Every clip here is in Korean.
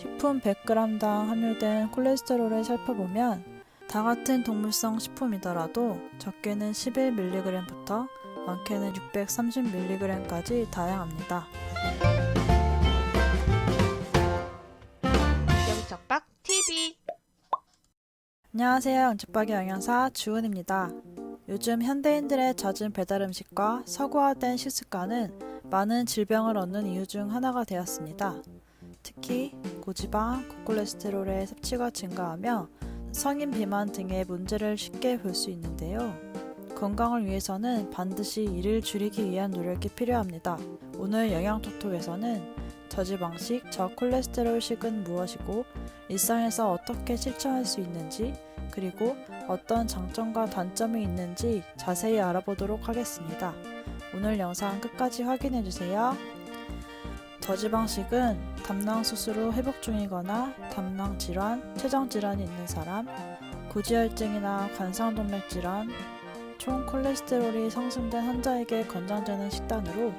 식품 100g당 함유된 콜레스테롤을 살펴보면 다 같은 동물성 식품이더라도 적게는 11mg부터 많게는 630mg까지 다양합니다. 영적박 TV. 안녕하세요. 영축박의 영양사 주은입니다. 요즘 현대인들의 잦은 배달음식과 서구화된 식습관은 많은 질병을 얻는 이유 중 하나가 되었습니다. 특히 고지방, 고콜레스테롤의 섭취가 증가하며 성인 비만 등의 문제를 쉽게 볼 수 있는데요. 건강을 위해서는 반드시 이를 줄이기 위한 노력이 필요합니다. 오늘 영양톡톡에서는 저지방식, 저콜레스테롤식은 무엇이고 일상에서 어떻게 실천할 수 있는지 그리고 어떤 장점과 단점이 있는지 자세히 알아보도록 하겠습니다. 오늘 영상 끝까지 확인해주세요. 저지방식은 담낭 수술 회복 중이거나 담낭 질환, 췌장 질환이 있는 사람, 고지혈증이나 관상동맥 질환, 총 콜레스테롤이 상승된 환자에게 권장되는 식단으로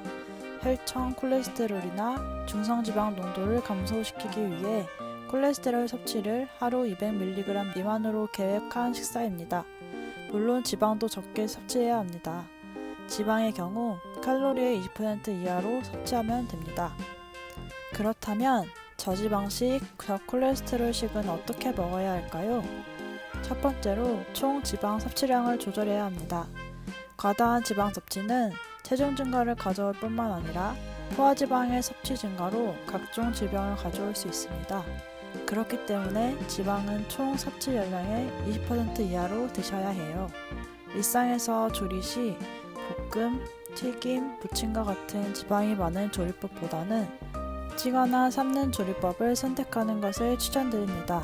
혈청 콜레스테롤이나 중성지방 농도를 감소시키기 위해 콜레스테롤 섭취를 하루 200mg 미만으로 계획한 식사입니다. 물론 지방도 적게 섭취해야 합니다. 지방의 경우 칼로리의 20% 이하로 섭취하면 됩니다. 그렇다면 저지방식, 저콜레스테롤식은 어떻게 먹어야 할까요? 첫 번째로 총 지방 섭취량을 조절해야 합니다. 과다한 지방 섭취는 체중 증가를 가져올 뿐만 아니라 포화지방의 섭취 증가로 각종 질병을 가져올 수 있습니다. 그렇기 때문에 지방은 총 섭취 열량의 20% 이하로 드셔야 해요. 일상에서 조리 시 볶음, 튀김, 부침과 같은 지방이 많은 조리법보다는 찌거나 삶는 조리법을 선택하는 것을 추천드립니다.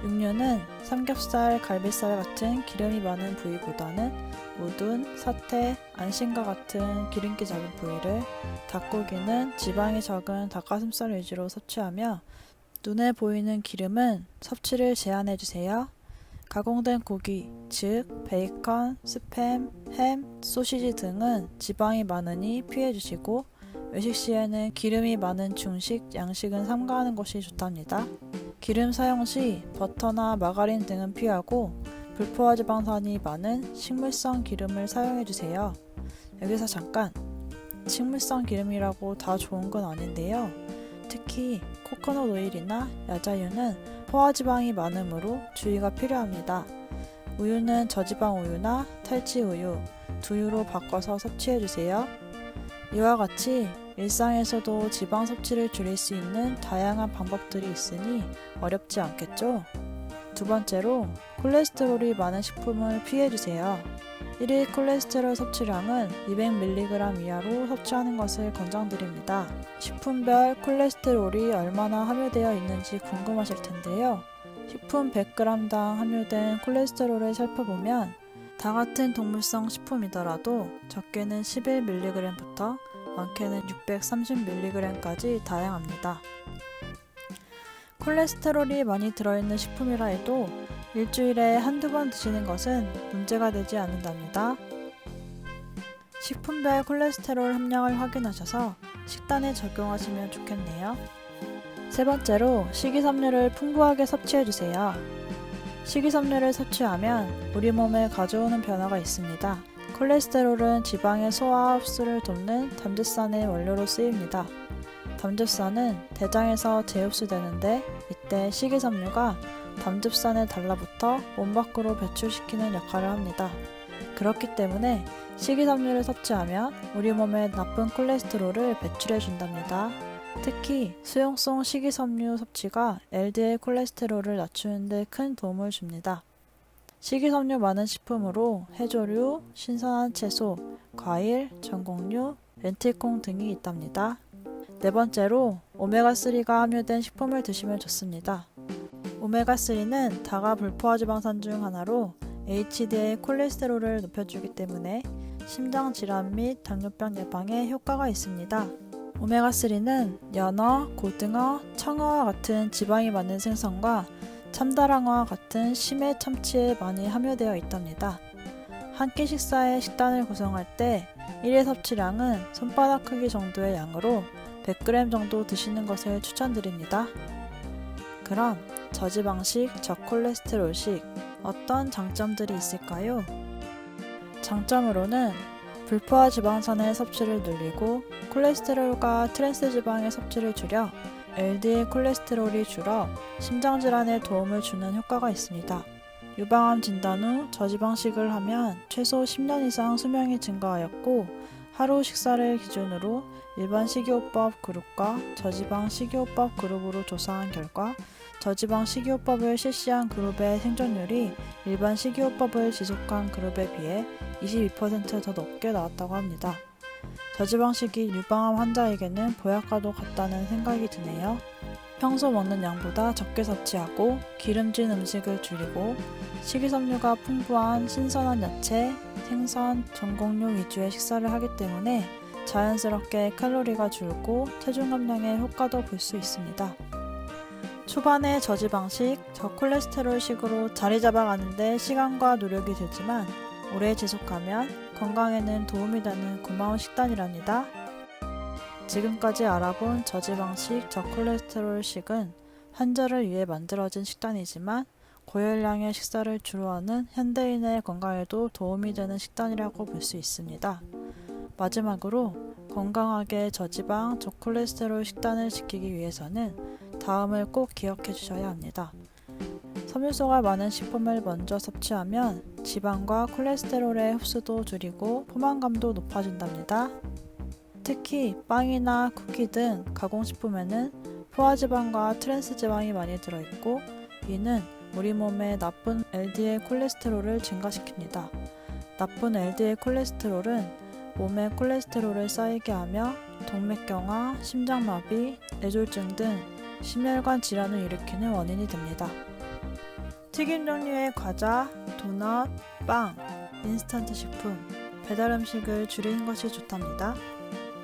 육류는 삼겹살, 갈비살 같은 기름이 많은 부위보다는 우둔, 사태, 안심과 같은 기름기 작은 부위를, 닭고기는 지방이 적은 닭가슴살 위주로 섭취하며 눈에 보이는 기름은 섭취를 제한해주세요. 가공된 고기, 즉 베이컨, 스팸, 햄, 소시지 등은 지방이 많으니 피해주시고 외식 시에는 기름이 많은 중식, 양식은 삼가하는 것이 좋답니다. 기름 사용 시 버터나 마가린 등은 피하고 불포화지방산이 많은 식물성 기름을 사용해주세요. 여기서 잠깐! 식물성 기름이라고 다 좋은 건 아닌데요. 특히 코코넛 오일이나 야자유는 포화지방이 많으므로 주의가 필요합니다. 우유는 저지방 우유나 탈지 우유, 두유로 바꿔서 섭취해주세요. 이와 같이 일상에서도 지방 섭취를 줄일 수 있는 다양한 방법들이 있으니 어렵지 않겠죠? 두 번째로 콜레스테롤이 많은 식품을 피해주세요. 1일 콜레스테롤 섭취량은 200mg 이하로 섭취하는 것을 권장드립니다. 식품별 콜레스테롤이 얼마나 함유되어 있는지 궁금하실 텐데요. 식품 100g당 함유된 콜레스테롤을 살펴보면 다 같은 동물성 식품이더라도 적게는 11mg부터 많게는 630mg까지 다양합니다. 콜레스테롤이 많이 들어있는 식품이라 해도 일주일에 한두 번 드시는 것은 문제가 되지 않는답니다. 식품별 콜레스테롤 함량을 확인하셔서 식단에 적용하시면 좋겠네요. 세 번째로 식이섬유를 풍부하게 섭취해주세요. 식이섬유를 섭취하면 우리 몸에 가져오는 변화가 있습니다. 콜레스테롤은 지방의 소화 흡수를 돕는 담즙산의 원료로 쓰입니다. 담즙산은 대장에서 재흡수되는데 이때 식이섬유가 담즙산에 달라붙어 몸 밖으로 배출시키는 역할을 합니다. 그렇기 때문에 식이섬유를 섭취하면 우리 몸에 나쁜 콜레스테롤을 배출해준답니다. 특히 수용성 식이섬유 섭취가 LDL 콜레스테롤을 낮추는 데 큰 도움을 줍니다. 식이섬유 많은 식품으로 해조류, 신선한 채소, 과일, 전곡류, 렌틸콩 등이 있답니다. 네 번째로 오메가3가 함유된 식품을 드시면 좋습니다. 오메가3는 다가 불포화지방산 중 하나로 HDL 콜레스테롤을 높여주기 때문에 심장질환 및 당뇨병 예방에 효과가 있습니다. 오메가3는 연어, 고등어, 청어와 같은 지방이 많은 생선과 참다랑어와 같은 심해 참치에 많이 함유되어 있답니다. 한 끼 식사의 식단을 구성할 때 1회 섭취량은 손바닥 크기 정도의 양으로 100g 정도 드시는 것을 추천드립니다. 그럼 저지방식, 저콜레스테롤식 어떤 장점들이 있을까요? 장점으로는 불포화 지방산의 섭취를 늘리고 콜레스테롤과 트랜스 지방의 섭취를 줄여 LDL 콜레스테롤이 줄어 심장질환에 도움을 주는 효과가 있습니다. 유방암 진단 후 저지방식을 하면 최소 10년 이상 수명이 증가하였고 하루 식사를 기준으로 일반 식이요법 그룹과 저지방 식이요법 그룹으로 조사한 결과 저지방 식이요법을 실시한 그룹의 생존율이 일반 식이요법을 지속한 그룹에 비해 22% 더 높게 나왔다고 합니다. 저지방식이 유방암 환자에게는 보약과도 같다는 생각이 드네요. 평소 먹는 양보다 적게 섭취하고 기름진 음식을 줄이고 식이섬유가 풍부한 신선한 야채, 생선, 전곡류 위주의 식사를 하기 때문에 자연스럽게 칼로리가 줄고 체중 감량에 효과도 볼 수 있습니다. 초반에 저지방식, 저콜레스테롤식으로 자리 잡아가는데 시간과 노력이 들지만 오래 지속하면 건강에는 도움이 되는 고마운 식단이랍니다. 지금까지 알아본 저지방식, 저콜레스테롤식은 환자를 위해 만들어진 식단이지만 고열량의 식사를 주로 하는 현대인의 건강에도 도움이 되는 식단이라고 볼 수 있습니다. 마지막으로 건강하게 저지방, 저콜레스테롤 식단을 지키기 위해서는 다음을 꼭 기억해 주셔야 합니다. 섬유소가 많은 식품을 먼저 섭취하면 지방과 콜레스테롤의 흡수도 줄이고 포만감도 높아진답니다. 특히 빵이나 쿠키 등 가공식품에는 포화지방과 트랜스지방이 많이 들어있고 이는 우리 몸에 나쁜 LDL 콜레스테롤을 증가시킵니다. 나쁜 LDL 콜레스테롤은 몸에 콜레스테롤을 쌓이게 하며 동맥경화, 심장마비, 뇌졸중 등 심혈관 질환을 일으키는 원인이 됩니다. 튀김 종류의 과자, 도넛, 빵, 인스턴트 식품, 배달 음식을 줄이는 것이 좋답니다.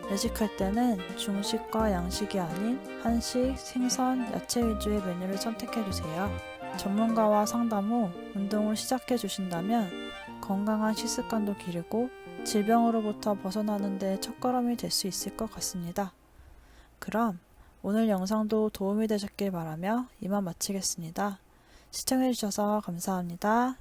외식할 때는 중식과 양식이 아닌 한식, 생선, 야채 위주의 메뉴를 선택해주세요. 전문가와 상담 후 운동을 시작해 주신다면 건강한 식습관도 기르고 질병으로부터 벗어나는 데 첫걸음이 될 수 있을 것 같습니다. 그럼 오늘 영상도 도움이 되셨길 바라며 이만 마치겠습니다. 시청해주셔서 감사합니다.